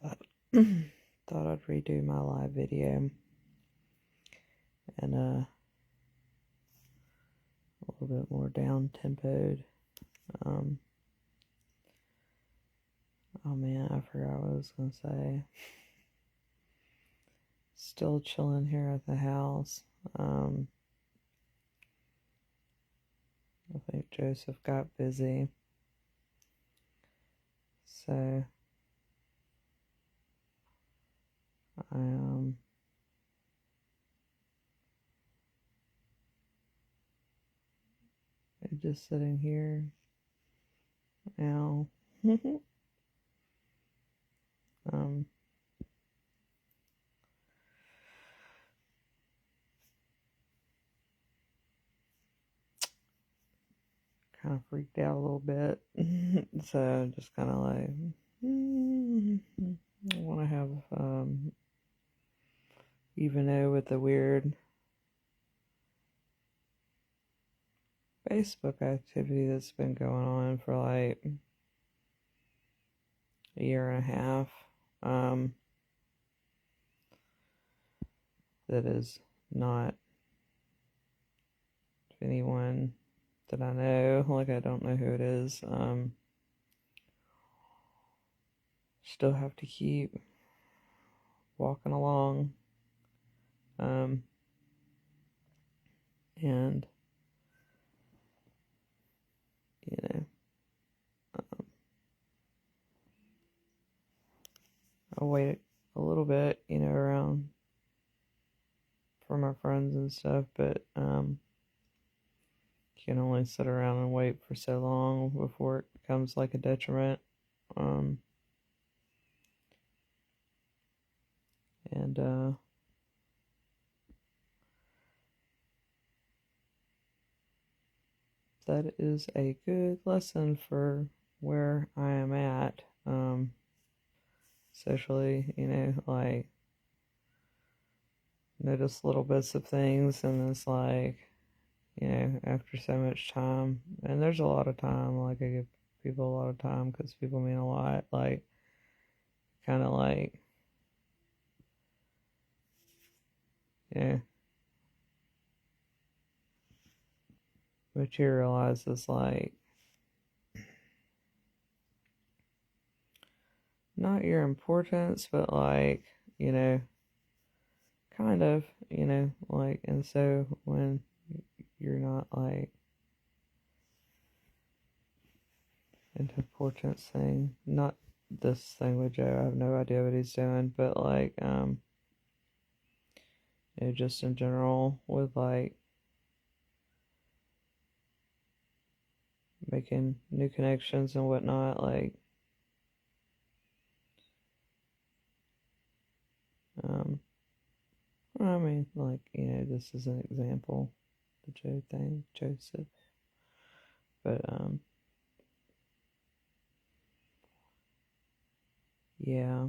Thought, thought I'd redo my live video and a little bit more down tempoed. Oh man, I forgot what I was gonna say. Still chilling here at the house. I think Joseph got busy, so I just sitting here now. um Kind of freaked out a little bit. So just kind of like I want to have even though with the weird Facebook activity that's been going on for like a year and a half, that is not anyone that I know. Like, I don't know who it is. Still have to keep walking along, and you know, I'll wait a little bit, around for my friends and stuff, but can only sit around and wait for so long before it becomes like a detriment. And that is a good lesson for where I am at, socially, like, notice little bits of things, and it's like, after so much time, and there's a lot of time, like, I give people a lot of time because people mean a lot, like, kind of like, yeah, materializes, like, not your importance, but like, kind of, like, and so when you're not like an importance thing, not this thing with Joe, I have no idea what he's doing, but like, just in general with like making new connections and whatnot, like, I mean, like, this is an example, the Joe thing, Joseph, but yeah.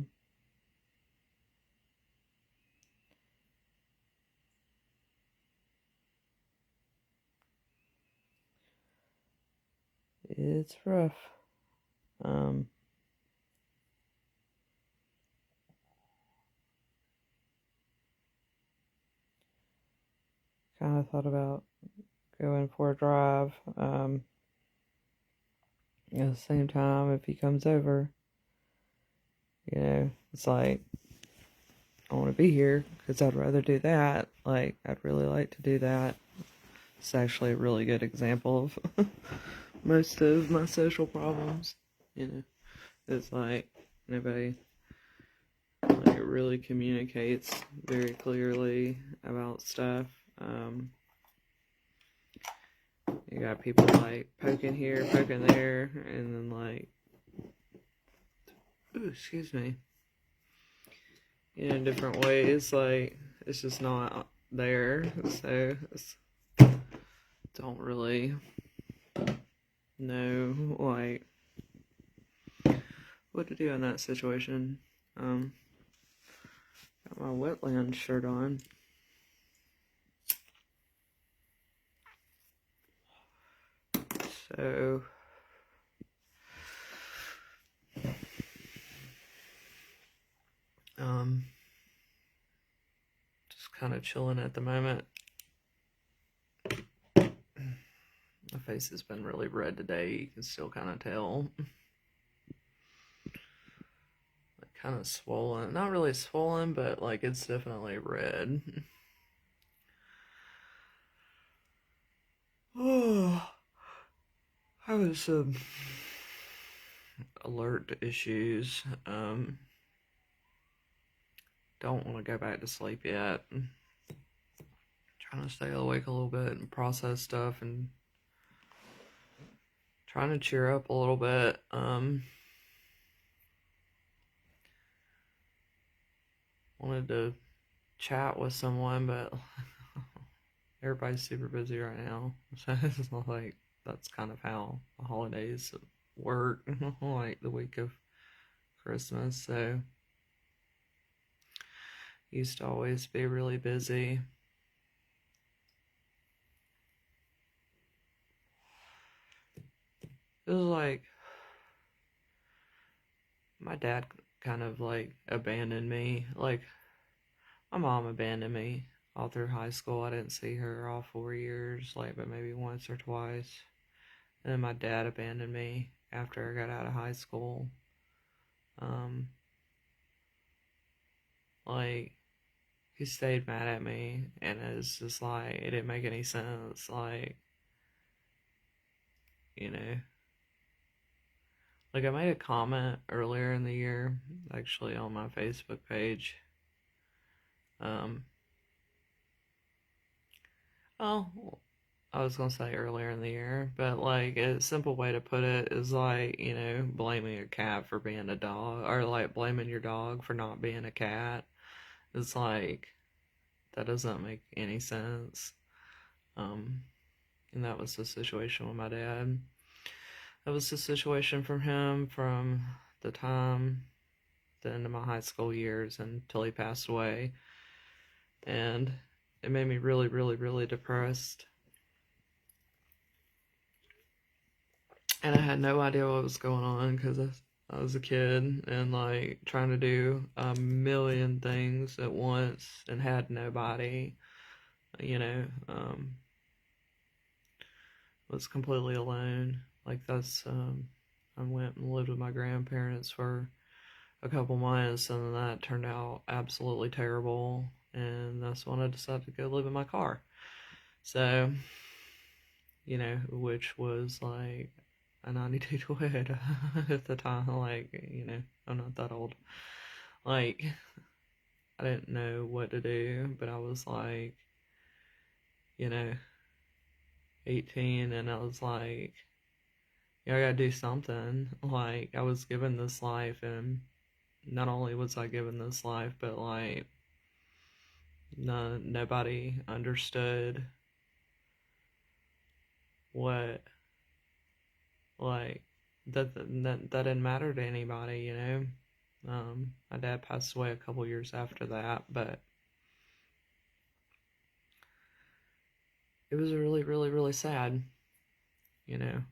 It's rough. Um, kind of thought about going for a drive. At the same time, if he comes over, it's like, I want to be here because I'd rather do that. Like, I'd really like to do that. It's actually a really good example of most of my social problems. It's like nobody like really communicates very clearly about stuff. You got people like poking here, poking there, and then like, ooh, excuse me, in different ways. Like, it's just not there. So don't really know like what to do in that situation. Got my wetland shirt on. So kind of chilling at the moment. My face has been really red today. You can still kind of tell. Like, kind of swollen. Not really swollen, but like it's definitely red. Oh, I was alert to issues. Don't want to go back to sleep yet. Trying to stay awake a little bit and process stuff and trying to cheer up a little bit. Wanted to chat with someone, but everybody's super busy right now. So it's not like that's kind of how the holidays work, like the week of Christmas. So used to always be really busy. It was like my dad kind of like abandoned me. Like my mom abandoned me all through high school. I didn't see her all 4 years, like, but maybe once or twice. And then my dad abandoned me after I got out of high school. Like, he stayed mad at me, and it's just like, it didn't make any sense. Like, you know, like I made a comment earlier in the year, actually on my Facebook page. Oh, I was gonna say earlier in the year, but like a simple way to put it is like, blaming a cat for being a dog, or like blaming your dog for not being a cat. It's like, that doesn't make any sense. And that was the situation with my dad. That was the situation from him from the end of my high school years until he passed away. And it made me really, really, really depressed. And I had no idea what was going on because I was a kid and like trying to do a million things at once and had nobody, you know, was completely alone. Like I went and lived with my grandparents for a couple months, and then that turned out absolutely terrible. And that's when I decided to go live in my car. So, which was like a 92 Toyota at the time. Like, I'm not that old. Like, I didn't know what to do, but I was like, you know, 18, and I was like, I gotta do something. Like, I was given this life, and not only was I given this life, but like, nobody understood what, like, that didn't matter to anybody, My dad passed away a couple years after that, but it was really, really, really sad, you know.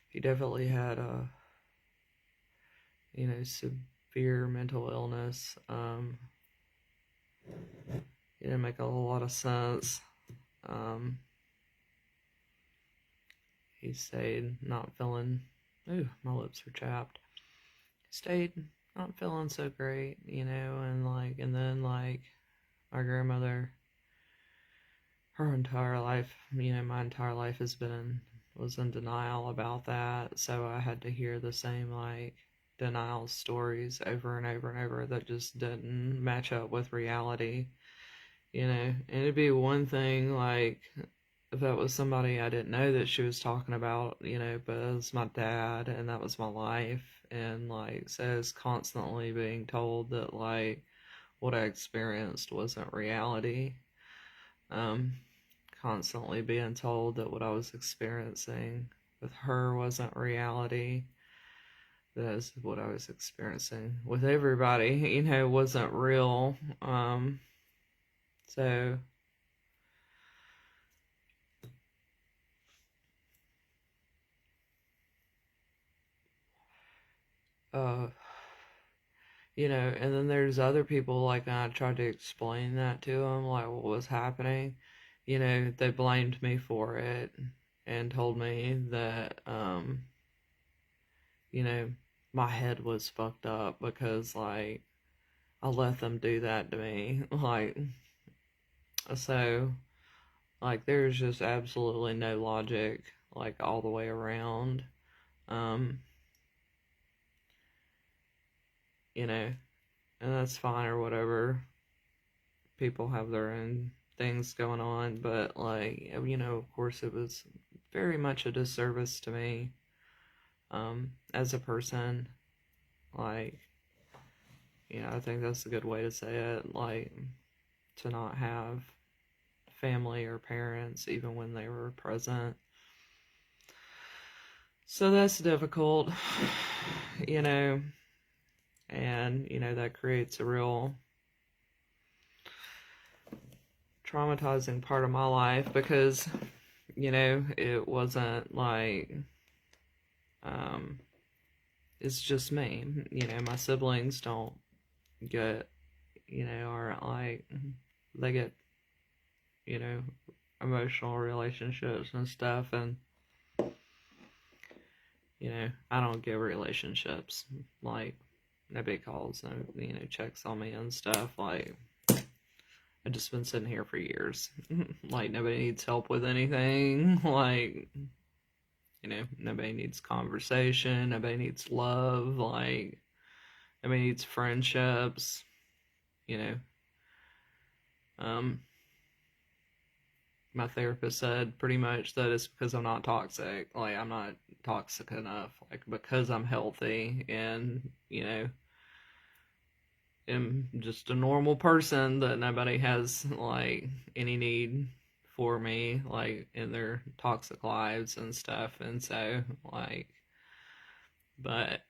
He definitely had severe mental illness. It didn't make a whole lot of sense. He stayed not feeling. Ooh, my lips are chapped. Stayed not feeling so great, and then like my grandmother, her entire life, my entire life was in denial about that. So I had to hear the same like denial stories over and over and over that just didn't match up with reality. And it'd be one thing like if that was somebody I didn't know that she was talking about, but it was my dad and that was my life. And like, so I was constantly being told that like what I experienced wasn't reality. Constantly being told that what I was experiencing with her wasn't reality. That is what I was experiencing with everybody, wasn't real. So And then there's other people, like, I tried to explain that to them, like, what was happening. They blamed me for it and told me that, you know, my head was fucked up because, like, I let them do that to me. Like, so, like, there's just absolutely no logic, like, all the way around. Um, you know, and that's fine or whatever. People have their own things going on, but, like, of course, it was very much a disservice to me, as a person. Like, I think that's a good way to say it. Like, to not have family or parents even when they were present. So that's difficult, you know, and, that creates a real traumatizing part of my life because, it wasn't like, it's just me. My siblings don't get, aren't like, they get, you know, emotional relationships and stuff, and, I don't get relationships. Like, nobody calls, no, checks on me and stuff. Like, I've just been sitting here for years. Like, nobody needs help with anything. Like, nobody needs conversation. Nobody needs love. Like, nobody needs friendships. You know, um, my therapist said pretty much that it's because I'm not toxic. Like, I'm not toxic enough. Like, because I'm healthy and, am just a normal person, that nobody has, like, any need for me, like, in their toxic lives and stuff. And so, like, but,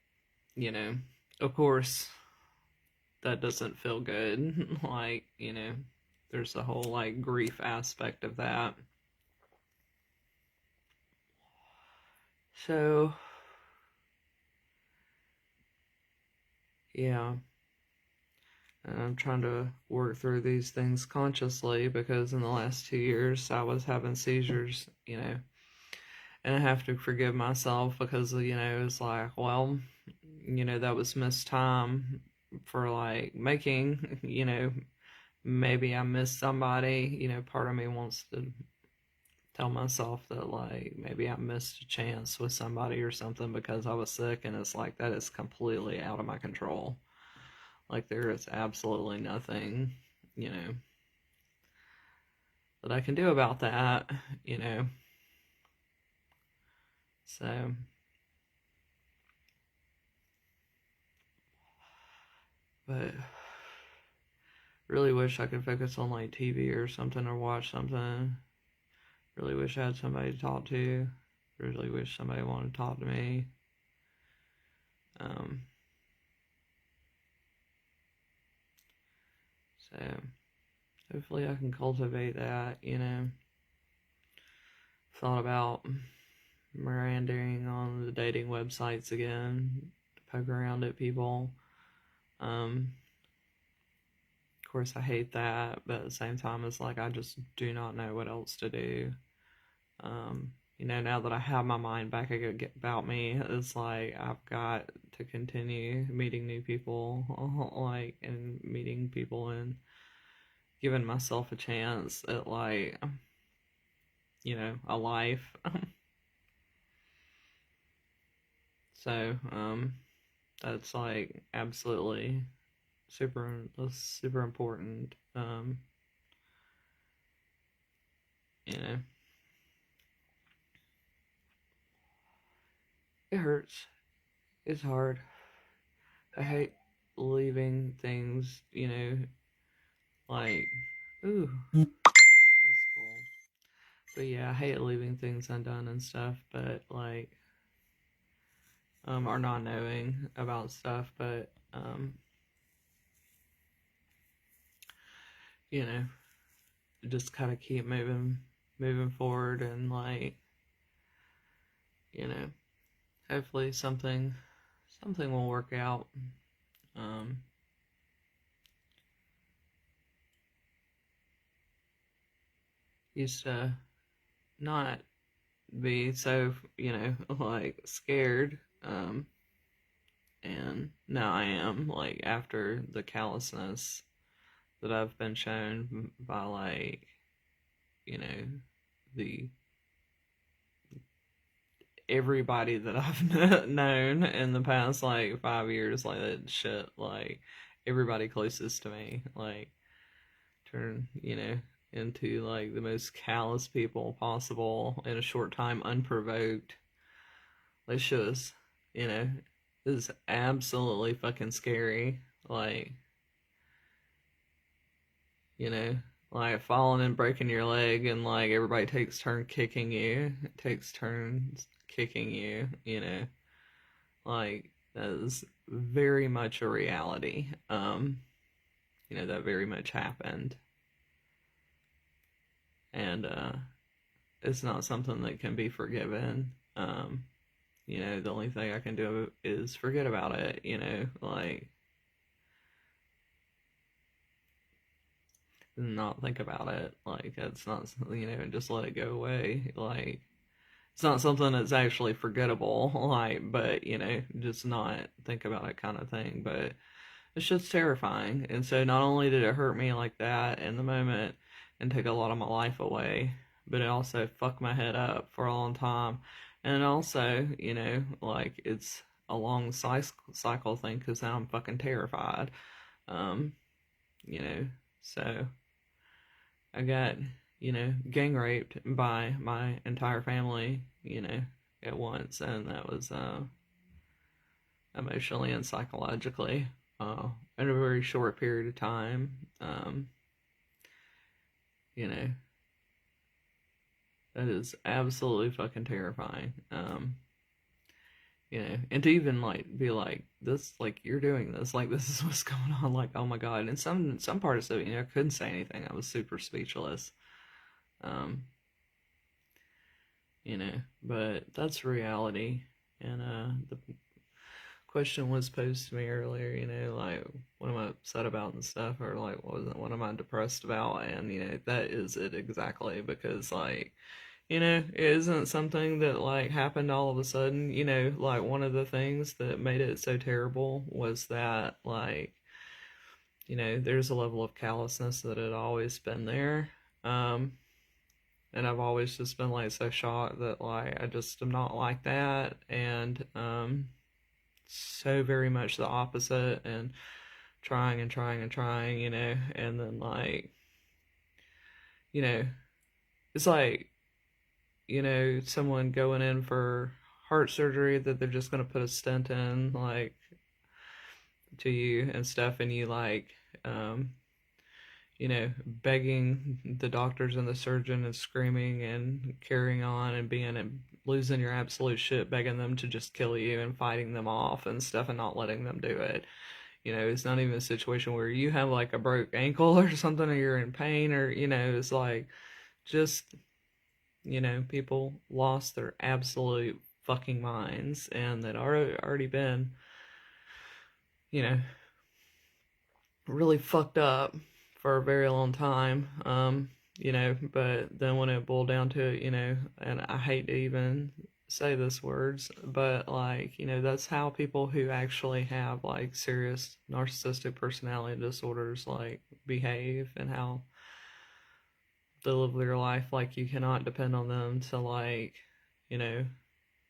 you know, of course, that doesn't feel good. Like, there's the whole, like, grief aspect of that. So, yeah. And I'm trying to work through these things consciously because in the last 2 years I was having seizures, and I have to forgive myself because, it's like, well, that was missed time for, like, making, maybe I missed somebody. Part of me wants to tell myself that, like, maybe I missed a chance with somebody or something because I was sick, and it's like, that is completely out of my control. Like, there is absolutely nothing, that I can do about that, So, but really wish I could focus on, like, TV or something, or watch something. Really wish I had somebody to talk to. Really wish somebody wanted to talk to me. Um, so hopefully I can cultivate that, Thought about Mirandaing on the dating websites again, to poke around at people. Of course, I hate that, but at the same time, it's like I just do not know what else to do. Now that I have my mind back about me, it's like I've got to continue meeting new people, like, and meeting people and giving myself a chance at, like, a life. So, that's, like, absolutely that's super important. You know, it hurts. It's hard. I hate leaving things, like, ooh, that's cool. But yeah, I hate leaving things undone and stuff, but, like, or not knowing about stuff, but, you know, just kind of keep moving forward, and, like, you know, hopefully something will work out. used to not be so, like scared. And now I am, like, after the callousness that I've been shown by, like, you know, the everybody that I've known in the past, like, 5 years, like, that shit, like, everybody closest to me, like, turn, into, like, the most callous people possible in a short time, unprovoked. Like, shit is, you know, is absolutely fucking scary. Like, you know, like falling and breaking your leg, and like everybody takes turn kicking you, takes turns kicking you, like that is very much a reality. That very much happened, and it's not something that can be forgiven. The only thing I can do is forget about it, like not think about it. Like it's not, and just let it go away. Like it's not something that's actually forgettable. Like, but just not think about it, kind of thing. But it's just terrifying. And so not only did it hurt me like that in the moment and take a lot of my life away, but it also fucked my head up for a long time. And also, like it's a long cycle thing because now I'm fucking terrified. Um, you know, so I got, gang raped by my entire family, at once, and that was emotionally and psychologically in a very short period of time. You know, that is absolutely fucking terrifying. And to even like be like this, like you're doing this, like this is what's going on, like oh my god. And some parts of it, I couldn't say anything. I was super speechless. Um, but that's reality. And the question was posed to me earlier, like what am I upset about and stuff, or like what am I depressed about? And that is it exactly, because like it isn't something that like happened all of a sudden. Like one of the things that made it so terrible was that like there's a level of callousness that had always been there. um and I've always just been like so shocked that like I just am not like that, and so very much the opposite, and trying and trying and trying, and then like you know it's like someone going in for heart surgery that they're just gonna put a stent in like to you and stuff, and you like um begging the doctors and the surgeon and screaming and carrying on and being and losing your absolute shit, begging them to just kill you and fighting them off and stuff and not letting them do it. It's not even a situation where you have like a broke ankle or something, or you're in pain, or, it's like just, people lost their absolute fucking minds, and that already been, you know, really fucked up for a very long time. But then when it boiled down to it, and I hate to even say this words, but like, that's how people who actually have like serious narcissistic personality disorders like behave, and how they live their life. Like you cannot depend on them to like, you know,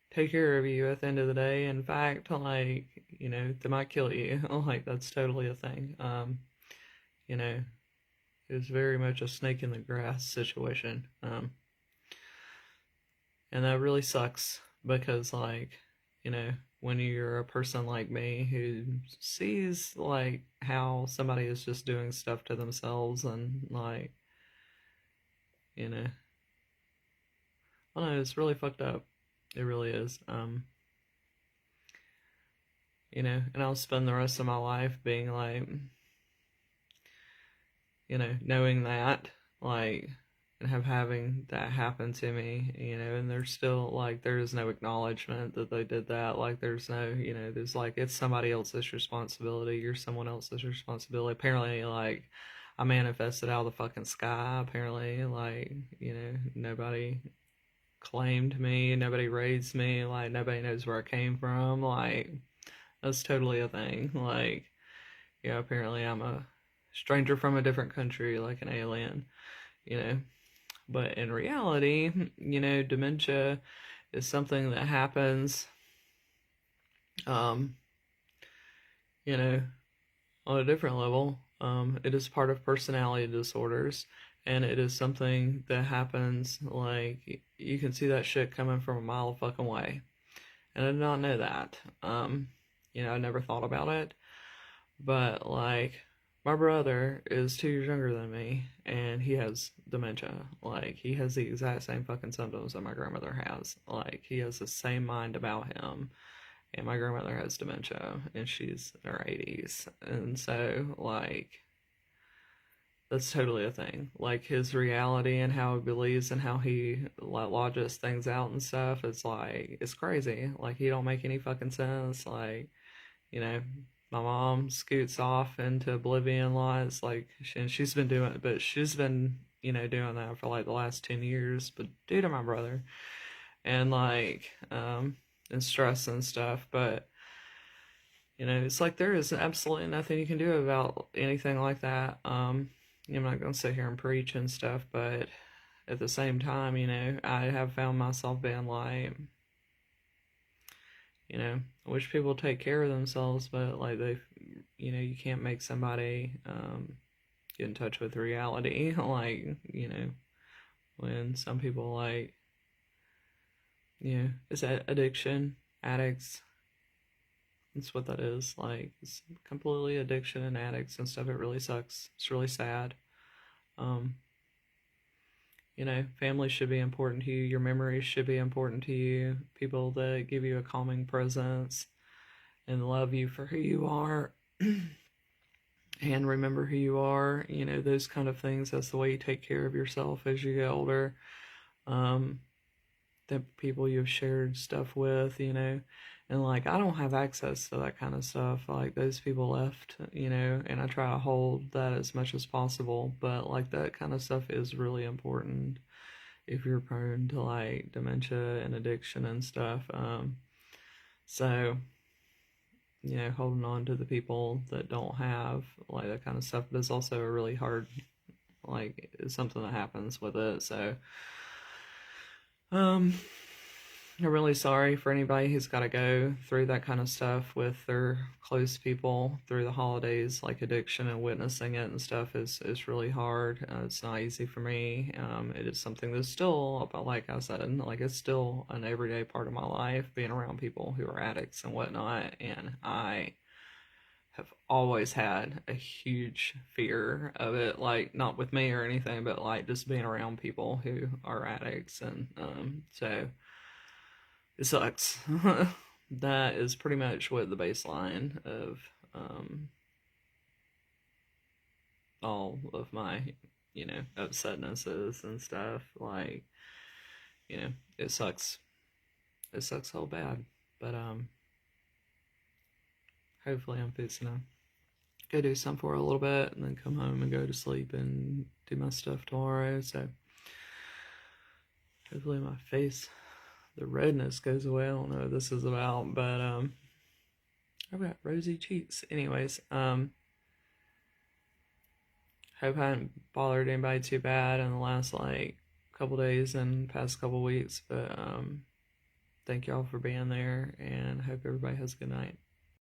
take care of you at the end of the day. In fact, like, they might kill you. Like that's totally a thing. You know, it's very much a snake in the grass situation. And that really sucks because, like, when you're a person like me who sees, like, how somebody is just doing stuff to themselves, and, like, you know, I don't know, it's really fucked up. It really is. And I'll spend the rest of my life being like, knowing that, like, and having that happen to me, and there's still, like, there is no acknowledgement that they did that. Like, there's no, there's like, it's somebody else's responsibility, you're someone else's responsibility. Apparently, like, I manifested out of the fucking sky, apparently. Like, you know, nobody claimed me, nobody raised me, like, nobody knows where I came from. Like, that's totally a thing. Like, yeah, apparently I'm a stranger from a different country, like an alien, you know. But in reality, you know, dementia is something that happens, um, you know, on a different level. It is part of personality disorders, and it is something that happens, like, you can see that shit coming from a mile fucking way. And I did not know that. You know, I never thought about it. But, like, my brother is 2 years younger than me, and he has dementia. Like, he has the exact same fucking symptoms that my grandmother has. Like, he has the same mind about him. And my grandmother has dementia, and she's in her 80s. And so, like, that's totally a thing. Like, his reality and how he believes and how he lodges things out and stuff, it's like, it's crazy. Like, he don't make any fucking sense. Like, you know, my mom scoots off into oblivion lots, like, and she's been doing it, but she's been, you know, doing that for like the last 10 years, but due to my brother, and like, and stress and stuff. But, you know, it's like there is absolutely nothing you can do about anything like that. I'm not gonna sit here and preach and stuff, but at the same time, you know, I have found myself being like, you know, I wish people take care of themselves, but like they, you know, you can't make somebody get in touch with reality. Like, you know, when some people, like, you know, it's addiction, addicts. That's what that is. Like, it's completely addiction and addicts and stuff. It really sucks. It's really sad. Um, you know, family should be important to you. Your memories should be important to you. People that give you a calming presence and love you for who you are and remember who you are, you know, those kind of things. That's the way you take care of yourself as you get older. The people you've shared stuff with, you know, and like, I don't have access to that kind of stuff. Like, those people left, you know, and I try to hold that as much as possible. But like, that kind of stuff is really important if you're prone to like dementia and addiction and stuff. So, you know, holding on to the people that don't have like that kind of stuff, but it's also a really hard, like, it's something that happens with it. So, I'm really sorry for anybody who's got to go through that kind of stuff with their close people through the holidays. Like, addiction and witnessing it and stuff is really hard. It's not easy for me. It is something that's still, like I said, like, it's still an everyday part of my life, being around people who are addicts and whatnot. And I have always had a huge fear of it, like, not with me or anything, but like just being around people who are addicts. And so it sucks. That is pretty much what the baseline of all of my, you know, upsetness is and stuff. Like, you know, it sucks. It sucks so bad. But hopefully I'm fixing to go do something for a little bit and then come home and go to sleep and do my stuff tomorrow. So hopefully my face, the redness goes away. I don't know what this is about, but I've got rosy cheeks. Anyways, hope I haven't bothered anybody too bad in the last like couple days and past couple weeks. But thank y'all for being there, and hope everybody has a good night.